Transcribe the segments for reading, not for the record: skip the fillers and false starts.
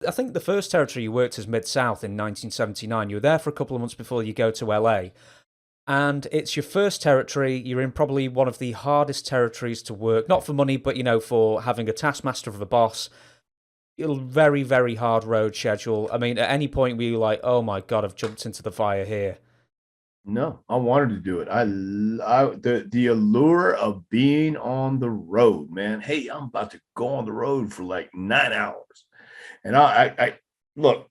I think the first territory you worked as Mid-South in 1979. You were there for a couple of months before you go to LA. And it's your first territory. You're in probably one of the hardest territories to work, not for money, but for having a taskmaster of a boss. Very, very hard road schedule. I mean, at any point were you like, oh my God, I've jumped into the fire here? No, I wanted to do it. The allure of being on the road, man. Hey, I'm about to go on the road for like 9 hours, and I look.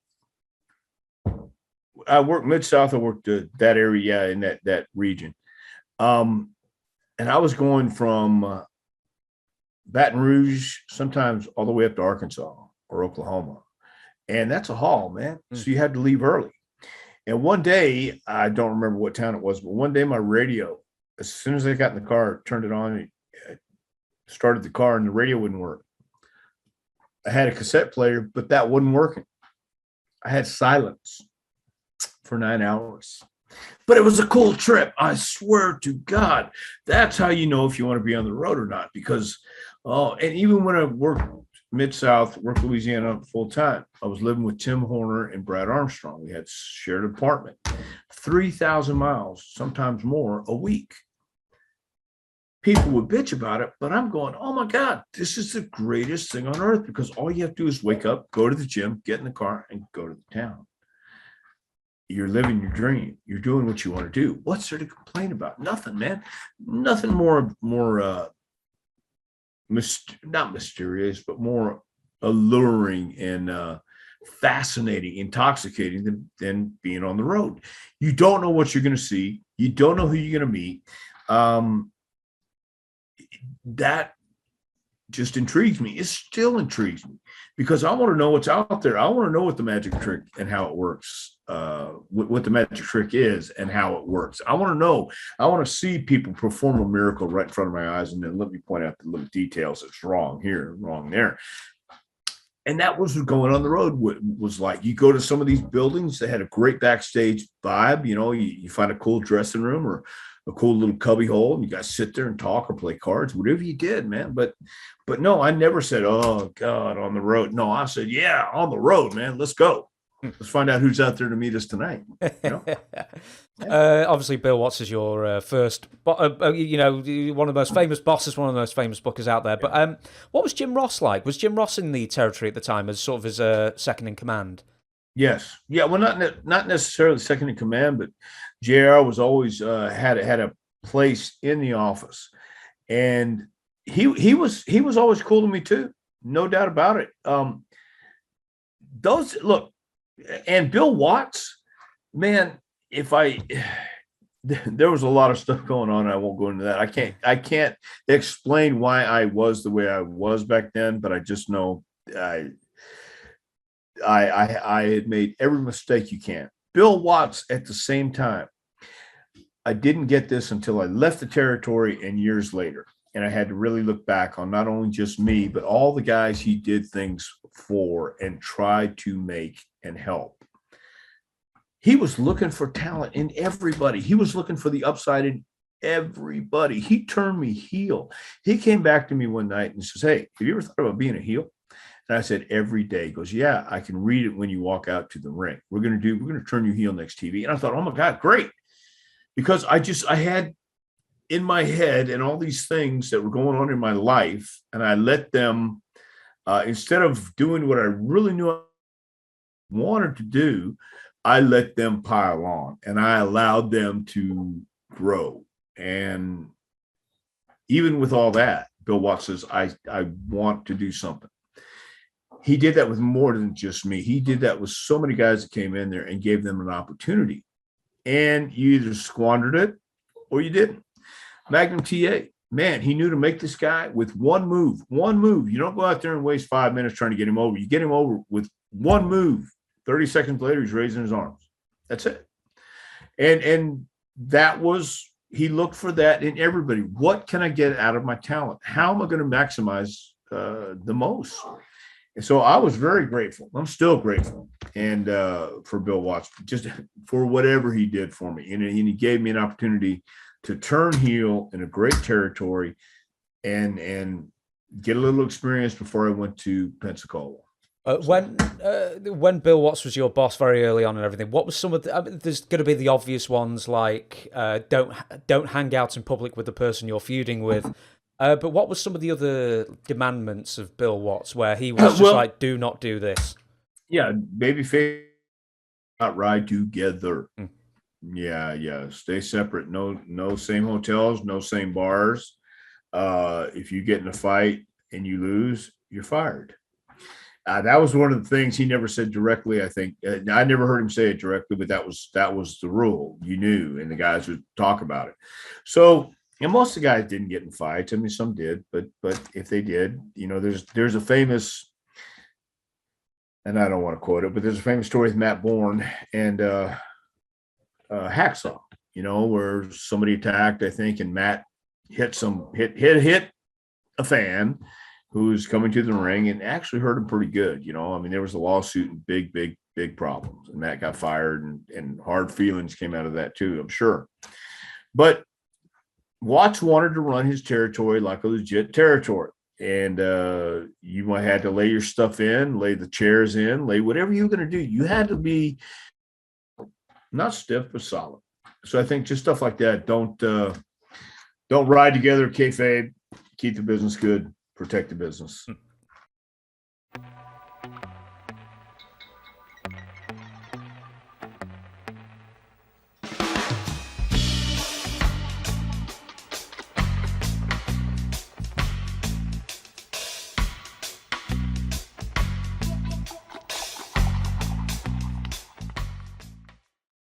I worked mid south. I worked that area, yeah, in that region. Um, and I was going from Baton Rouge, sometimes all the way up to Arkansas or Oklahoma, and that's a haul, man. Mm. So you had to leave early. And one day, I don't remember what town it was, but one day my radio, as soon as I got in the car, turned it on, started the car, and the radio wouldn't work. I had a cassette player, but that wasn't working. I had silence for 9 hours. But it was a cool trip. I swear to God, that's how you know if you want to be on the road or not. Because, oh, and even when I worked Mid South, worked Louisiana full time, I was living with Tim Horner and Brad Armstrong. We had shared apartment, 3,000 miles, sometimes more a week. People would bitch about it, but I'm going, oh my God, this is the greatest thing on earth because all you have to do is wake up, go to the gym, get in the car, and go to the town. You're living your dream. You're doing what you want to do. What's there to complain about? Nothing, man. Nothing more not mysterious, but more alluring and fascinating, intoxicating than being on the road. You don't know what you're going to see. You don't know who you're going to meet. That just intrigues me. It still intrigues me because I want to know what's out there. I want to know what the magic trick and how it works, what the magic trick is and how it works. I want to know. I want to see people perform a miracle right in front of my eyes, and then let me point out the little details that's wrong here, wrong there. And that was going on the road was like. You go to some of these buildings that had a great backstage vibe. You find a cool dressing room or a cool little cubby hole, and you guys sit there and talk or play cards, whatever you did, man. But no, I never said, "Oh God, on the road." No, I said, "Yeah, on the road, man. Let's go. Let's find out who's out there to meet us tonight." You know? Yeah. Obviously, Bill Watts is your first, one of the most famous bosses, one of the most famous bookers out there. Yeah. But what was Jim Ross like? Was Jim Ross in the territory at the time as sort of his second in command? Yes. Yeah. Well, not necessarily second in command, but JR was always had a place in the office, and he was always cool to me too, no doubt about it. Those look, and Bill Watts, man, if I there was a lot of stuff going on. I won't go into that. I can't explain why I was the way I was back then, but I just know I had made every mistake you can. Bill Watts at the same time. I didn't get this until I left the territory and years later. And I had to really look back on not only just me, but all the guys he did things for and tried to make and help. He was looking for talent in everybody. He was looking for the upside in everybody. He turned me heel. He came back to me one night and says, "Hey, have you ever thought about being a heel?" And I said, "Every day." He goes, "Yeah, I can read it when you walk out to the ring. We're going to turn you heel next TV." And I thought, oh my God, great. Because I had in my head and all these things that were going on in my life, and I let them, instead of doing what I really knew I wanted to do, I let them pile on and I allowed them to grow. And even with all that, Bill Watts says, I want to do something. He did that with more than just me. He did that with so many guys that came in there and gave them an opportunity. And you either squandered it or you didn't. Magnum TA, man, he knew to make this guy with one move. One move. You don't go out there and waste 5 minutes trying to get him over. You get him over with one move. 30 seconds later, he's raising his arms. That's it. And that was, he looked for that in everybody. What can I get out of my talent? How am I going to maximize the most? And so I was very grateful. I'm still grateful, and for Bill Watts, just for whatever he did for me, and he gave me an opportunity to turn heel in a great territory, and get a little experience before I went to Pensacola. When Bill Watts was your boss very early on and everything, what was some of the? I mean, there's going to be the obvious ones like don't hang out in public with the person you're feuding with. But what was some of the other demandments of Bill Watts where he was just like, do not do this? Yeah, babyface not ride together. Mm. Yeah, stay separate. No same hotels, no same bars. If you get in a fight and you lose, you're fired. That was one of the things he never said directly. I think I never heard him say it directly, but that was the rule. You knew, and the guys would talk about it. So, and most of the guys didn't get in fights. I mean, some did, but if they did, there's a famous, and I don't want to quote it, but there's a famous story with Matt Bourne and Hacksaw. Where somebody attacked, I think, and Matt hit a fan who's coming to the ring and actually hurt him pretty good. I mean, there was a lawsuit and big problems, and Matt got fired, and hard feelings came out of that too, I'm sure. But Watts wanted to run his territory like a legit territory. And you might have to lay your stuff in, lay the chairs in, lay whatever you were going to do. You had to be not stiff, but solid. So I think just stuff like that. Don't ride together, kayfabe, keep the business good, protect the business.